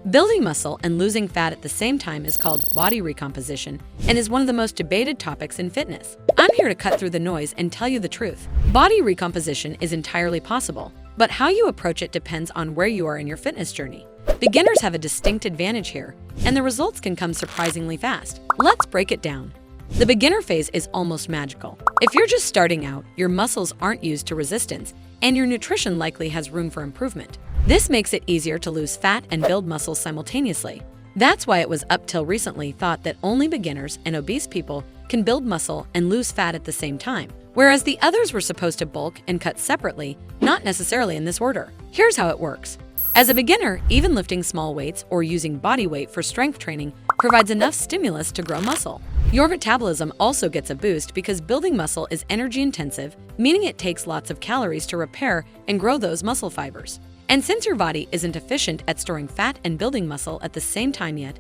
Building muscle and losing fat at the same time is called body recomposition and is one of the most debated topics in fitness. I'm here to cut through the noise and tell you the truth. Body recomposition is entirely possible, but how you approach it depends on where you are in your fitness journey. Beginners have a distinct advantage here, and the results can come surprisingly fast. Let's break it down. The beginner phase is almost magical. If you're just starting out, your muscles aren't used to resistance, and your nutrition likely has room for improvement. This makes it easier to lose fat and build muscle simultaneously. That's why it was up till recently thought that only beginners and obese people can build muscle and lose fat at the same time, whereas the others were supposed to bulk and cut separately, not necessarily in this order. Here's how it works. As a beginner, even lifting small weights or using body weight for strength training provides enough stimulus to grow muscle. Your metabolism also gets a boost because building muscle is energy intensive, meaning it takes lots of calories to repair and grow those muscle fibers. And since your body isn't efficient at storing fat and building muscle at the same time yet,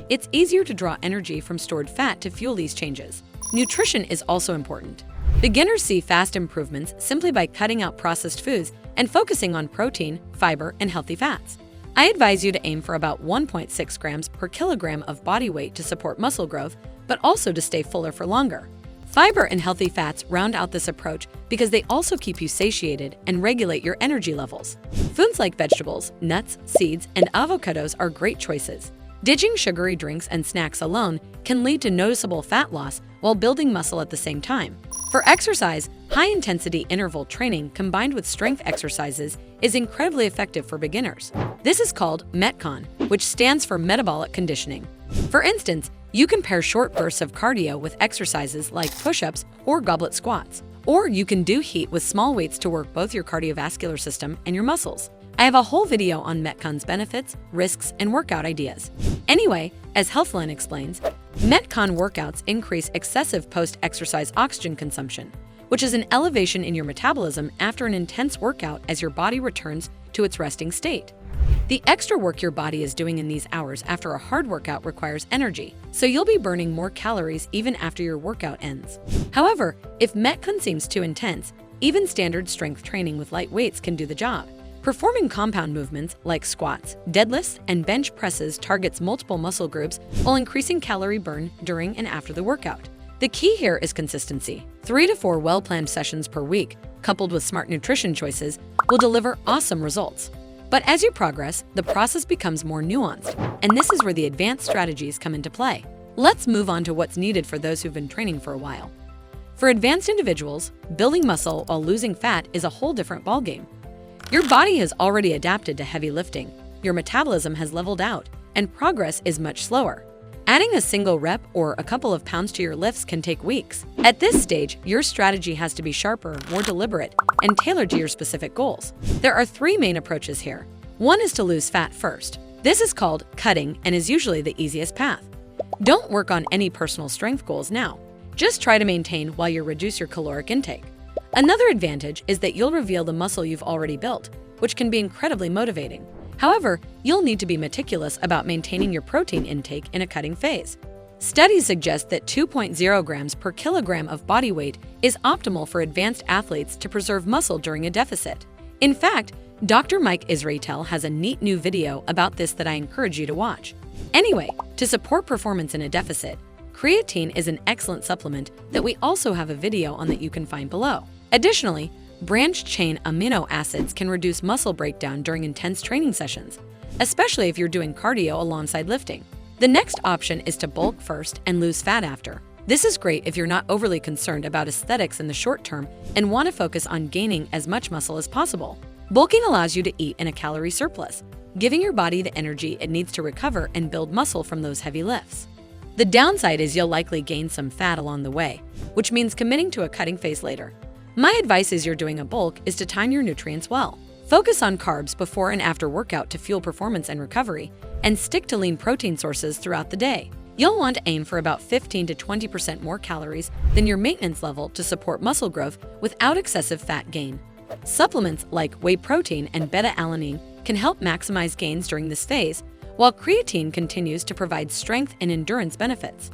it's easier to draw energy from stored fat to fuel these changes. Nutrition is also important. Beginners see fast improvements simply by cutting out processed foods and focusing on protein, fiber, and healthy fats. I advise you to aim for about 1.6 grams per kilogram of body weight to support muscle growth, but also to stay fuller for longer. Fiber and healthy fats round out this approach because they also keep you satiated and regulate your energy levels. Foods like vegetables, nuts, seeds, and avocados are great choices. Ditching sugary drinks and snacks alone can lead to noticeable fat loss while building muscle at the same time. For exercise, high-intensity interval training combined with strength exercises is incredibly effective for beginners. This is called metcon, which stands for metabolic conditioning. For instance, you can pair short bursts of cardio with exercises like push-ups or goblet squats. Or you can do HIIT with small weights to work both your cardiovascular system and your muscles. I have a whole video on metcon's benefits, risks, and workout ideas. Anyway, as Healthline explains, metcon workouts increase excessive post-exercise oxygen consumption, which is an elevation in your metabolism after an intense workout as your body returns to its resting state. The extra work your body is doing in these hours after a hard workout requires energy, so you'll be burning more calories even after your workout ends. However, if metcon seems too intense, even standard strength training with light weights can do the job. Performing compound movements like squats, deadlifts, and bench presses targets multiple muscle groups while increasing calorie burn during and after the workout. The key here is consistency. 3 to 4 well-planned sessions per week, coupled with smart nutrition choices, will deliver awesome results. But as you progress, the process becomes more nuanced, and this is where the advanced strategies come into play. Let's move on to what's needed for those who've been training for a while. For advanced individuals, building muscle while losing fat is a whole different ballgame. Your body has already adapted to heavy lifting, your metabolism has leveled out, and progress is much slower. Adding a single rep or a couple of pounds to your lifts can take weeks. At this stage, your strategy has to be sharper, more deliberate, and tailored to your specific goals. There are 3 main approaches here. One is to lose fat first. This is called cutting and is usually the easiest path. Don't work on any personal strength goals now. Just try to maintain while you reduce your caloric intake. Another advantage is that you'll reveal the muscle you've already built, which can be incredibly motivating. However, you'll need to be meticulous about maintaining your protein intake in a cutting phase. Studies suggest that 2.0 grams per kilogram of body weight is optimal for advanced athletes to preserve muscle during a deficit. In fact, Dr. Mike Israetel has a neat new video about this that I encourage you to watch. Anyway, to support performance in a deficit, creatine is an excellent supplement that we also have a video on that you can find below. Additionally, branched-chain amino acids can reduce muscle breakdown during intense training sessions, especially if you're doing cardio alongside lifting. The next option is to bulk first and lose fat after. This is great if you're not overly concerned about aesthetics in the short term and want to focus on gaining as much muscle as possible. Bulking allows you to eat in a calorie surplus, giving your body the energy it needs to recover and build muscle from those heavy lifts. The downside is you'll likely gain some fat along the way, which means committing to a cutting phase later. My advice as you're doing a bulk is to time your nutrients well. Focus on carbs before and after workout to fuel performance and recovery, and stick to lean protein sources throughout the day. You'll want to aim for about 15 to 20% more calories than your maintenance level to support muscle growth without excessive fat gain. Supplements like whey protein and beta-alanine can help maximize gains during this phase, while creatine continues to provide strength and endurance benefits.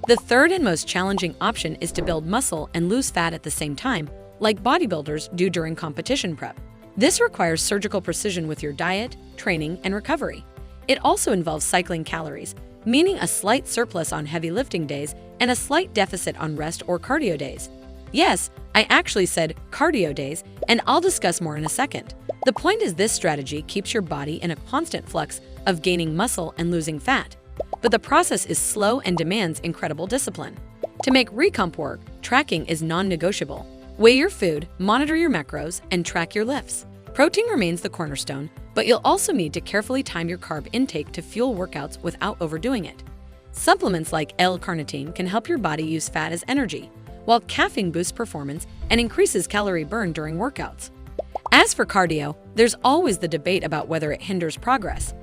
The third and most challenging option is to build muscle and lose fat at the same time, like bodybuilders do during competition prep. This requires surgical precision with your diet, training, and recovery. It also involves cycling calories, meaning a slight surplus on heavy lifting days and a slight deficit on rest or cardio days. Yes, I actually said cardio days, and I'll discuss more in a second. The point is this strategy keeps your body in a constant flux of gaining muscle and losing fat. But the process is slow and demands incredible discipline. To make recomp work, tracking is non-negotiable. Weigh your food, monitor your macros, and track your lifts. Protein remains the cornerstone, but you'll also need to carefully time your carb intake to fuel workouts without overdoing it. Supplements like L-carnitine can help your body use fat as energy, while caffeine boosts performance and increases calorie burn during workouts. As for cardio, there's always the debate about whether it hinders progress.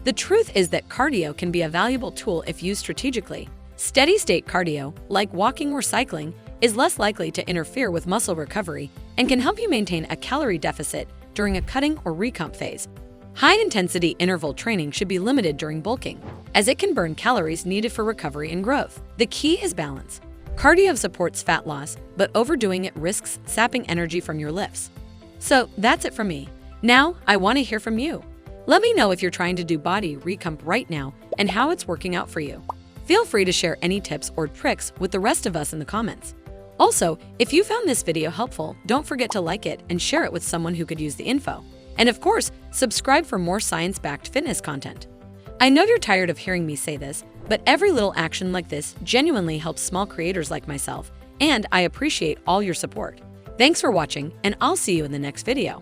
The truth is that cardio can be a valuable tool if used strategically. Steady-state cardio, like walking or cycling, is less likely to interfere with muscle recovery and can help you maintain a calorie deficit during a cutting or recomp phase. High-intensity interval training should be limited during bulking, as it can burn calories needed for recovery and growth. The key is balance. Cardio supports fat loss, but overdoing it risks sapping energy from your lifts. So that's it from me. Now, I want to hear from you. Let me know if you're trying to do body recomp right now and how it's working out for you. Feel free to share any tips or tricks with the rest of us in the comments. Also, if you found this video helpful, don't forget to like it and share it with someone who could use the info. And of course, subscribe for more science-backed fitness content. I know you're tired of hearing me say this, but every little action like this genuinely helps small creators like myself, and I appreciate all your support. Thanks for watching, and I'll see you in the next video.